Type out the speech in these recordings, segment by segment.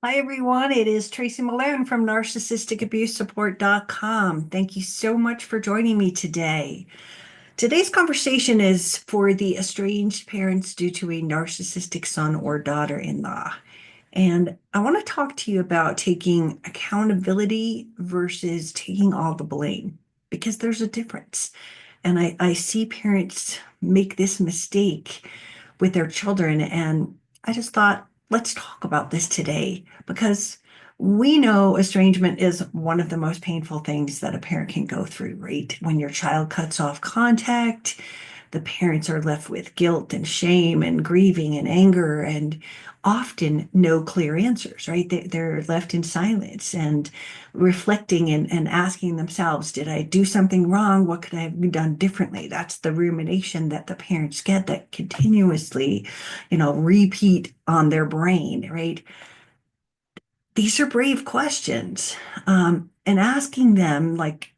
Hi, everyone. It is Tracy Malone from narcissisticabuseupport.com. Thank you so much for joining me today. Today's conversation is for the estranged parents due to a narcissistic son or daughter-in-law. And I want to talk to you about taking accountability versus taking all the blame, because there's a difference. And I see parents make this mistake with their children. And I just thought, let's talk about this today because we know estrangement is one of the most painful things that a parent can go through, right? When your child cuts off contact, the parents are left with guilt and shame and grieving and anger and often no clear answers, right? They're left in silence and reflecting and asking themselves, did I do something wrong? What could I have done differently? That's the rumination that the parents get that continuously, repeat on their brain, right? These are brave questions. And asking them, like,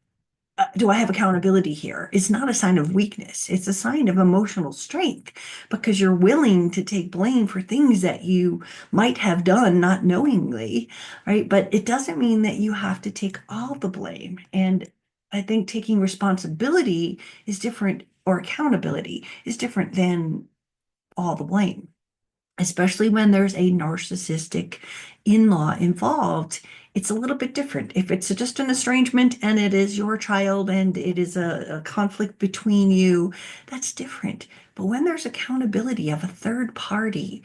do I have accountability here? It's not a sign of weakness. It's a sign of emotional strength because you're willing to take blame for things that you might have done not knowingly, right? But it doesn't mean that you have to take all the blame. And I think taking responsibility is different, or accountability is different than all the blame, especially when there's a narcissistic in-law involved. It's a little bit different. If it's just an estrangement and it is your child and it is a conflict between you, that's different. But when there's accountability of a third party,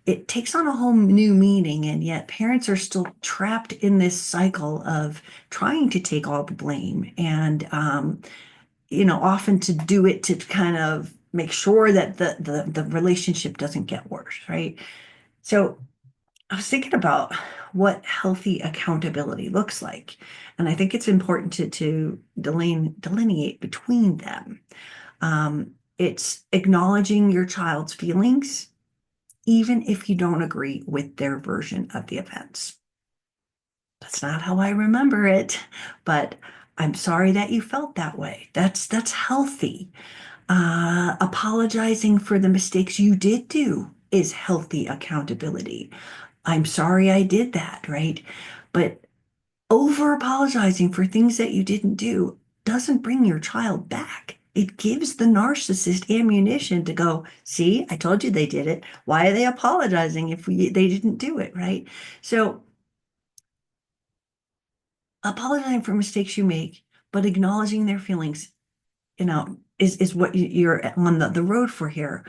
it takes on a whole new meaning. And yet parents are still trapped in this cycle of trying to take all the blame and often to do it to kind of make sure that the relationship doesn't get worse, right? So I was thinking about what healthy accountability looks like. And I think it's important to delineate between them. It's acknowledging your child's feelings, even if you don't agree with their version of the events. That's not how I remember it, but I'm sorry that you felt that way. That's healthy. Apologizing for the mistakes you did do is healthy accountability. I'm sorry I did that, right? But over apologizing for things that you didn't do doesn't bring your child back. It gives the narcissist ammunition to go, see, I told you they did it. Why are they apologizing if they didn't do it, right? So apologizing for mistakes you make, but acknowledging their feelings, is what you're on the road for here.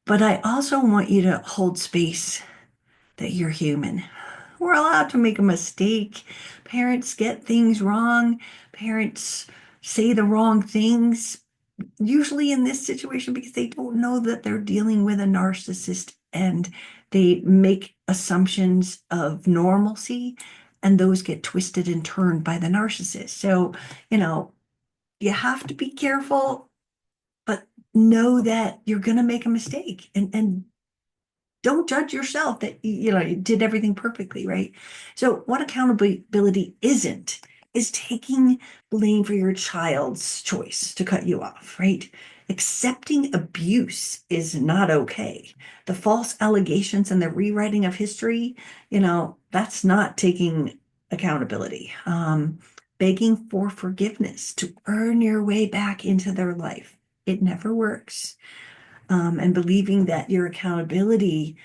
But I also want you to hold space that you're human. We're allowed to make a mistake. Parents get things wrong. Parents say the wrong things, usually in this situation because they don't know that they're dealing with a narcissist and they make assumptions of normalcy and those get twisted and turned by the narcissist. So, you know, you have to be careful, but know that you're going to make a mistake and don't judge yourself that you did everything perfectly, right? So what accountability isn't is taking blame for your child's choice to cut you off, right? Accepting abuse is not okay. The false allegations and the rewriting of history, that's not taking accountability. Begging for forgiveness to earn your way back into their life, it never works. And believing that your accountability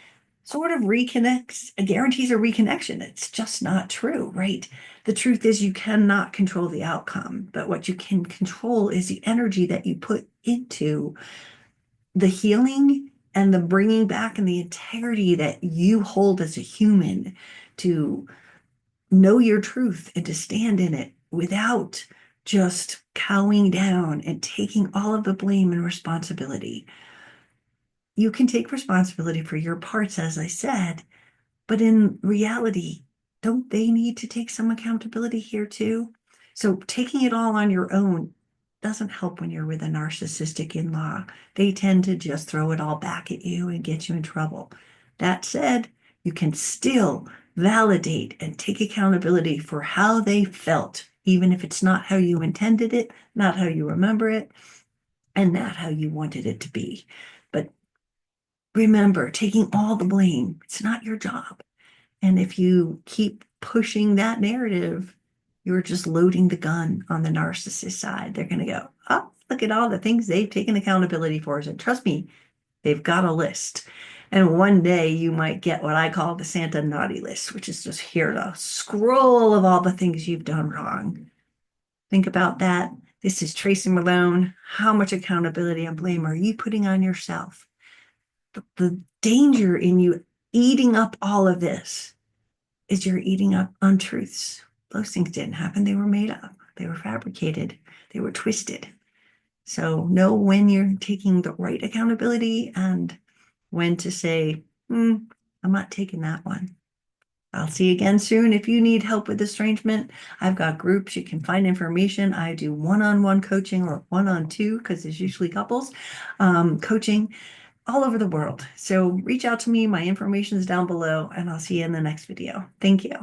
sort of reconnects, guarantees a reconnection. It's just not true, right? The truth is you cannot control the outcome, but what you can control is the energy that you put into the healing and the bringing back and the integrity that you hold as a human to know your truth and to stand in it without just cowing down and taking all of the blame and responsibility. You can take responsibility for your parts, as I said, but in reality, don't they need to take some accountability here too? So taking it all on your own doesn't help when you're with a narcissistic in-law. They tend to just throw it all back at you and get you in trouble. That said, you can still validate and take accountability for how they felt, even if it's not how you intended it, not how you remember it, and not how you wanted it to be. But remember, taking all the blame, it's not your job. And if you keep pushing that narrative, you're just loading the gun on the narcissist side. They're going to go, oh, look at all the things they've taken accountability for. And trust me, they've got a list. And one day you might get what I call the Santa naughty list, which is just here a scroll of all the things you've done wrong. Think about that. This is Tracy Malone. How much accountability and blame are you putting on yourself? The danger in you eating up all of this is you're eating up untruths. Those things didn't happen. They were made up. They were fabricated. They were twisted. So know when you're taking the right accountability and when to say, I'm not taking that one. I'll see you again soon. If you need help with estrangement, I've got groups. You can find information. I do one-on-one coaching or one-on-two because there's usually couples coaching all over the world. So reach out to me. My information is down below, and I'll see you in the next video. Thank you.